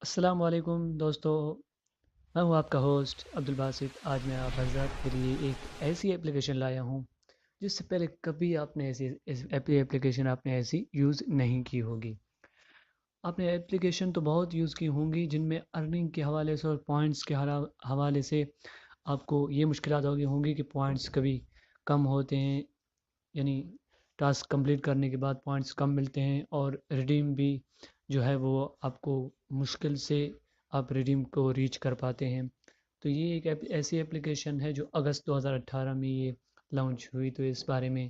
السلام علیکم دوستو، میں ہوں آپ کا ہوسٹ عبدالباسط۔ آج میں آپ حضرات کے لیے ایک ایسی ایپلیکیشن لایا ہوں جس سے پہلے کبھی آپ نے ایپلیکیشن آپ نے ایسی یوز نہیں کی ہوگی۔ آپ نے ایپلیکیشن تو بہت یوز کی ہوں گی جن میں ارننگ کے حوالے سے اور پوائنٹس کے حوالے سے آپ کو یہ مشکلات ہوں گی کہ پوائنٹس کبھی کم ہوتے ہیں، یعنی ٹاسک کمپلیٹ کرنے کے بعد پوائنٹس کم ملتے ہیں، اور ریڈیم بھی جو ہے وہ آپ کو مشکل سے آپ ریڈیم کو ریچ کر پاتے ہیں۔ تو یہ ایک ایسی ایپلیکیشن ہے جو اگست 2018 میں یہ لانچ ہوئی، تو اس بارے میں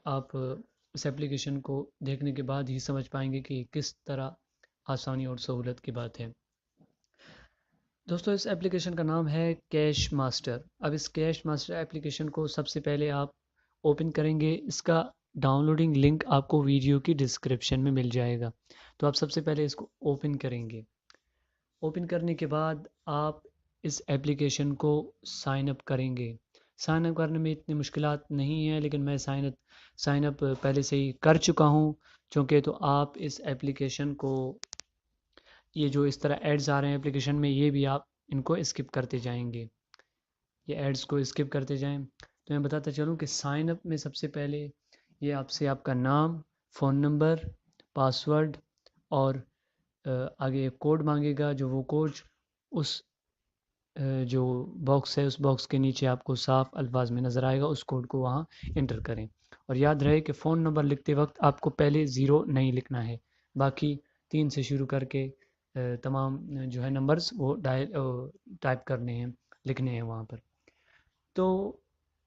آپ اس ایپلیکیشن کو دیکھنے کے بعد ہی سمجھ پائیں گے کہ کس طرح آسانی اور سہولت کی بات ہے۔ دوستو، اس ایپلیکیشن کا نام ہے کیش ماسٹر۔ اب اس کیش ماسٹر ایپلیکیشن کو سب سے پہلے آپ اوپن کریں گے۔ اس کا ڈاؤن لوڈنگ لنک آپ کو ویڈیو کی ڈسکرپشن میں مل جائے گا، تو آپ سب سے پہلے اس کو اوپن کریں گے۔ اوپن کرنے کے بعد آپ اس ایپلیکیشن کو سائن اپ کریں گے۔ سائن اپ کرنے میں اتنی مشکلات نہیں ہیں، لیکن میں سائن اپ پہلے سے ہی کر چکا ہوں، چونکہ تو آپ اس ایپلیکیشن کو یہ جو اس طرح ایڈز آ رہے ہیں ایپلیکیشن میں، یہ بھی آپ ان کو اسکپ کرتے جائیں گے، یہ ایڈز کو اسکپ کرتے جائیں۔ تو میں بتاتا چلوں کہ سائن اپ میں سب سے پہلے یہ آپ سے آپ کا نام، فون نمبر، پاسورڈ اور آگے ایک کوڈ مانگے گا، جو وہ کوڈ اس جو باکس ہے اس باکس کے نیچے آپ کو صاف الفاظ میں نظر آئے گا، اس کوڈ کو وہاں انٹر کریں۔ اور یاد رہے کہ فون نمبر لکھتے وقت آپ کو پہلے 0 نہیں لکھنا ہے، باقی 3 سے شروع کر کے تمام جو ہے نمبرز وہ ٹائپ کرنے ہیں، لکھنے ہیں وہاں پر۔ تو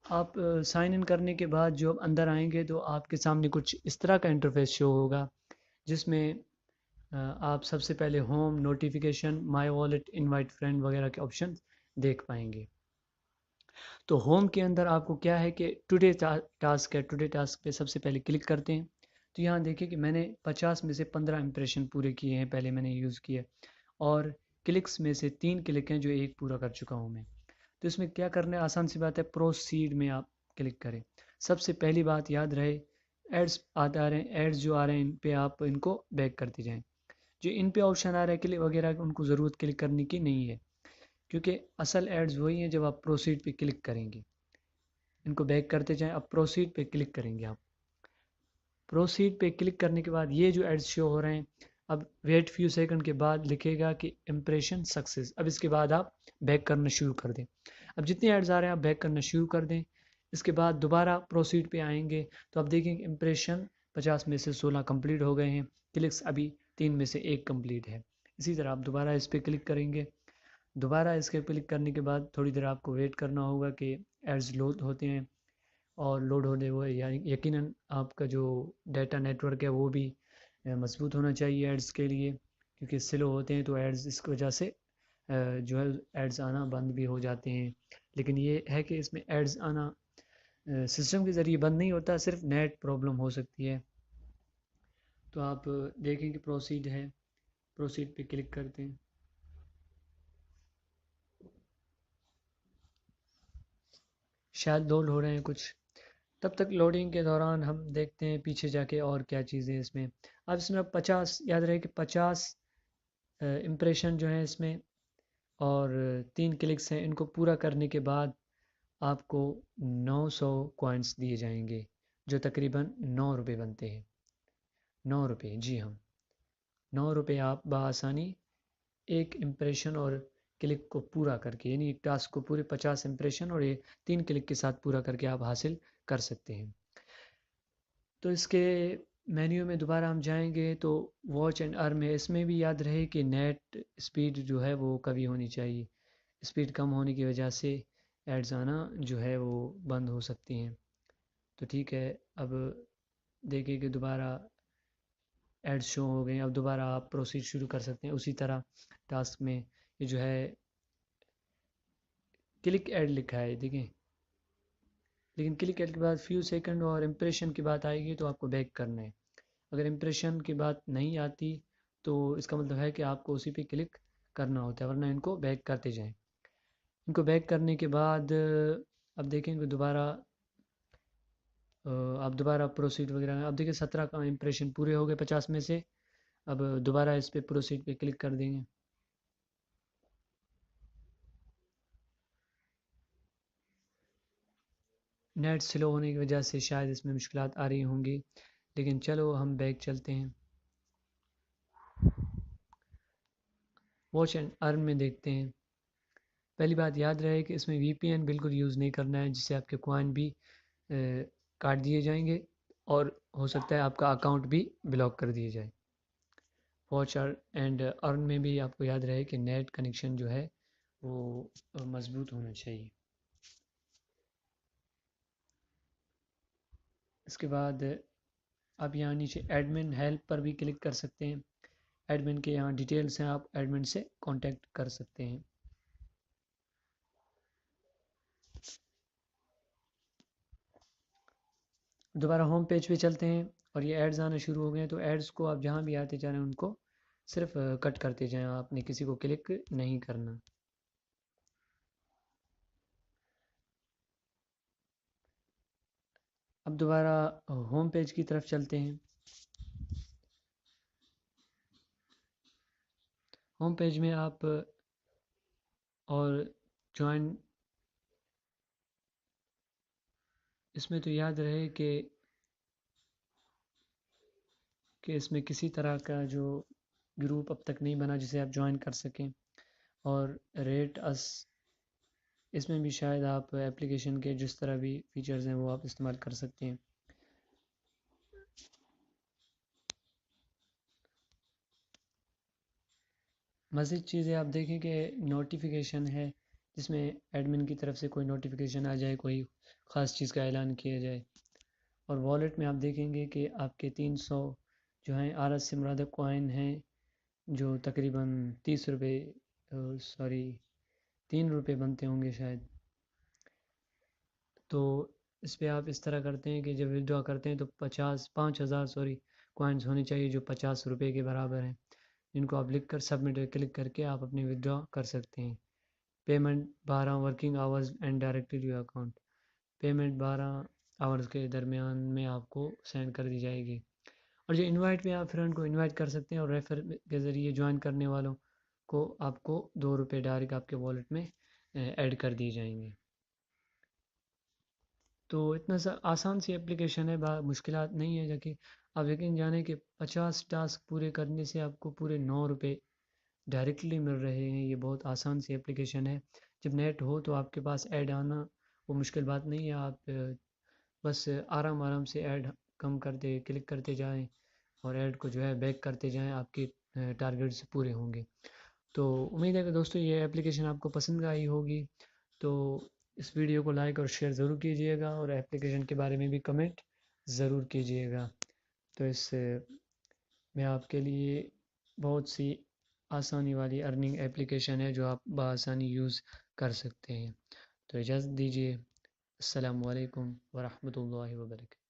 آپ سائن ان کرنے کے بعد جو اندر آئیں گے تو آپ کے سامنے کچھ اس طرح کا انٹرفیس شو ہوگا، جس میں آپ سب سے پہلے ہوم، نوٹیفیکیشن، مائی والیٹ، انوائٹ فرینڈ وغیرہ کے آپشن دیکھ پائیں گے۔ تو ہوم کے اندر آپ کو کیا ہے کہ ٹوڈے ٹاسک ہے، ٹوڈے ٹاسک پہ سب سے پہلے کلک کرتے ہیں۔ تو یہاں دیکھیں کہ میں نے 50 میں سے 15 امپریشن پورے کیے ہیں، پہلے میں نے یوز کیے، اور کلکس میں سے 3 کلک ہیں جو ایک پورا کر چکا ہوں میں۔ تو اس میں کیا کرنا ہے، آسان سی بات ہے، پروسیڈ میں آپ کلک کریں۔ سب سے پہلی بات یاد رہے، ایڈز آ رہے ہیں، ایڈز جو آ رہے ہیں ان پہ آپ ان کو بیک کرتے جائیں۔ جو ان پہ آپشن آ رہا ہے کلک وغیرہ، ان کو ضرورت کلک کرنے کی نہیں ہے، کیونکہ اصل ایڈز وہی ہیں جب آپ پروسیڈ پہ کلک کریں گے۔ ان کو بیک کرتے جائیں، اب پروسیڈ پہ کلک کریں گے۔ آپ پروسیڈ پہ کلک کرنے کے بعد یہ جو ایڈز شو ہو رہے ہیں، اب ویٹ فیو سیکنڈ کے بعد لکھے گا کہ امپریشن سکسیز۔ اب اس کے بعد آپ بیک کرنا شروع کر دیں۔ اب جتنے ایڈز آ رہے ہیں آپ بیک کرنا شروع کر دیں۔ اس کے بعد دوبارہ پروسیڈ پہ آئیں گے تو آپ دیکھیں کہ امپریشن 50 میں سے 16 کمپلیٹ ہو گئے ہیں، کلکس ابھی 3 میں سے 1 کمپلیٹ ہے۔ اسی طرح آپ دوبارہ اس پہ کلک کریں گے۔ دوبارہ اس کے کلک کرنے کے بعد تھوڑی دیر آپ کو ویٹ کرنا ہوگا کہ ایڈز لوڈ ہوتے ہیں، اور لوڈ ہونے ہوئے یعنی یقیناً آپ کا جو ڈیٹا نیٹ ورک ہے وہ بھی مضبوط ہونا چاہیے ایڈز کے لیے، کیونکہ سلو ہوتے ہیں تو ایڈز اس کی وجہ سے جو ہے ایڈز آنا بند بھی ہو جاتے ہیں۔ لیکن یہ ہے کہ اس میں ایڈز آنا سسٹم کے ذریعے بند نہیں ہوتا، صرف نیٹ پرابلم ہو سکتی ہے۔ تو آپ دیکھیں کہ پروسیڈ ہے، پروسیڈ پہ کلک کرتے ہیں۔ شاید لوڈ ہو رہے ہیں کچھ، تب تک لوڈنگ کے دوران ہم دیکھتے ہیں پیچھے جا کے اور کیا چیزیں اس میں۔ اب اس میں 50 یاد رہے کہ 50 امپریشن جو ہیں اس میں، اور 3 کلکس ہیں، ان کو پورا کرنے کے بعد آپ کو 900 کوائنٹس دیے جائیں گے، جو تقریباً 9 روپے بنتے ہیں۔ 9 روپے، جی ہاں، 9 روپے آپ بآسانی ایک امپریشن اور کلک کو پورا کر کے، یعنی ایک ٹاسک کو پورے 50 امپریشن اور یہ 3 کلک کے ساتھ پورا کر کے آپ حاصل کر سکتے ہیں۔ تو اس کے مینیو میں دوبارہ ہم جائیں گے تو واچ اینڈ ارن میں، اس میں بھی یاد رہے کہ نیٹ اسپیڈ جو ہے وہ کبھی ہونی چاہیے۔ اسپیڈ کم ہونے کی وجہ سے ایڈز آنا جو ہے وہ بند ہو سکتی ہیں۔ تو ٹھیک ہے، اب دیکھیں کہ دوبارہ ایڈ شو ہو گئے۔ اب دوبارہ آپ پروسیڈ شروع کر سکتے ہیں اسی طرح ٹاسک میں۔ یہ جو ہے کلک ایڈ لکھا ہے دیکھیں، لیکن کلک ایڈ کے بعد فیو سیکنڈ اور امپریشن کی بات آئے گی تو آپ کو بیک کرنا ہے۔ اگر امپریشن کی بات نہیں آتی تو اس کا مطلب ہے کہ آپ کو اسی پہ کلک کرنا ہوتا ہے، ورنہ ان کو بیک کرتے جائیں۔ ان کو بیک کرنے کے بعد اب دیکھیں کہ دوبارہ آپ دوبارہ پروسیڈ وغیرہ میں، اب دیکھیں 17 کا امپریشن پورے ہو گئے 50 میں سے۔ اب دوبارہ اس پہ پروسیڈ پہ کلک کر دیں گے. نیٹ سلو ہونے کی وجہ سے شاید اس میں مشکلات آ رہی ہوں گی، لیکن چلو ہم بیک چلتے ہیں. واچ اینڈ ارن میں دیکھتے ہیں. پہلی بات یاد رہے کہ اس میں وی پی این بالکل یوز نہیں کرنا ہے، جس سے آپ کے کوائن بھی کاٹ دیے جائیں گے اور ہو سکتا ہے آپ کا اکاؤنٹ بھی بلاک کر دیے جائے. واچ اینڈ ارن میں بھی آپ کو یاد رہے کہ نیٹ کنیکشن جو ہے وہ مضبوط ہونا چاہیے. اس کے بعد آپ یہاں نیچے ایڈمن ہیلپ پر بھی کلک کر سکتے ہیں. ایڈمن کے یہاں ڈیٹیلز ہیں، آپ ایڈمن سے کانٹیکٹ کر سکتے ہیں. دوبارہ ہوم پیج پہ چلتے ہیں اور یہ ایڈز آنا شروع ہو گئے ہیں، تو ایڈز کو آپ جہاں بھی آتے جا رہے ہیں ان کو صرف کٹ کرتے جائیں، آپ نے کسی کو کلک نہیں کرنا. اب دوبارہ ہوم پیج کی طرف چلتے ہیں. ہوم پیج میں آپ اور جوائن، اس میں تو یاد رہے کہ اس میں کسی طرح کا جو گروپ اب تک نہیں بنا جسے آپ جوائن کر سکیں. اور ریٹ اس میں بھی شاید آپ اپلیکیشن کے جس طرح بھی فیچرز ہیں وہ آپ استعمال کر سکتے ہیں. مزید چیزیں آپ دیکھیں کہ نوٹیفیکیشن ہے، جس میں ایڈمن کی طرف سے کوئی نوٹیفیکیشن آ جائے، کوئی خاص چیز کا اعلان کیا جائے. اور والیٹ میں آپ دیکھیں گے کہ آپ کے 300 جو ہیں آرس سے مراد کوائن ہیں، جو تقریباً 30 روپے 3 روپے بنتے ہوں گے شاید. تو اس پہ آپ اس طرح کرتے ہیں کہ جب ودڈرا کرتے ہیں تو 5,000 کوائنز ہونے چاہیے جو 50 روپے کے برابر ہیں، جن کو آپ لکھ کر سبمٹ کلک کر کے آپ اپنے ودڈرا کر سکتے ہیں. Payment 12 working hours and directly to account. Payment 12 hours کے درمیان میں آپ کو سینڈ کر دی جائے گی. اور جو انوائٹ میں آپ فرینڈ کو انوائٹ کر سکتے ہیں، اور ریفر کے ذریعے جوائن کرنے والوں کو آپ کو 2 روپے ڈائریکٹ آپ کے والیٹ میں ایڈ کر دی جائیں گے. تو اتنا سا آسان سی اپلیکیشن ہے، مشکلات نہیں ہے. جبکہ آپ یقین جانیں کہ 50 ٹاسک پورے کرنے سے آپ کو پورے 9 روپے ڈائریکٹلی مل رہے ہیں. یہ بہت آسان سی اپلیکیشن ہے. جب نیٹ ہو تو آپ کے پاس ایڈ آنا وہ مشکل بات نہیں ہے. آپ بس آرام سے ایڈ کم کرتے کلک کرتے جائیں اور ایڈ کو جو ہے بیک کرتے جائیں، آپ کے ٹارگیٹس پورے ہوں گے. تو امید ہے کہ دوستو یہ اپلیکیشن آپ کو پسند آئی ہوگی. تو اس ویڈیو کو لائک اور شیئر ضرور کیجئے گا، اور اپلیکیشن کے بارے میں بھی کمنٹ ضرور کیجئے گا. تو اس میں آپ کے لیے بہت سی آسانی والی ارننگ اپلیکیشن ہے جو آپ بآسانی یوز کر سکتے ہیں. تو اجازت دیجیے. السلام علیکم ورحمۃ اللہ وبرکاتہ.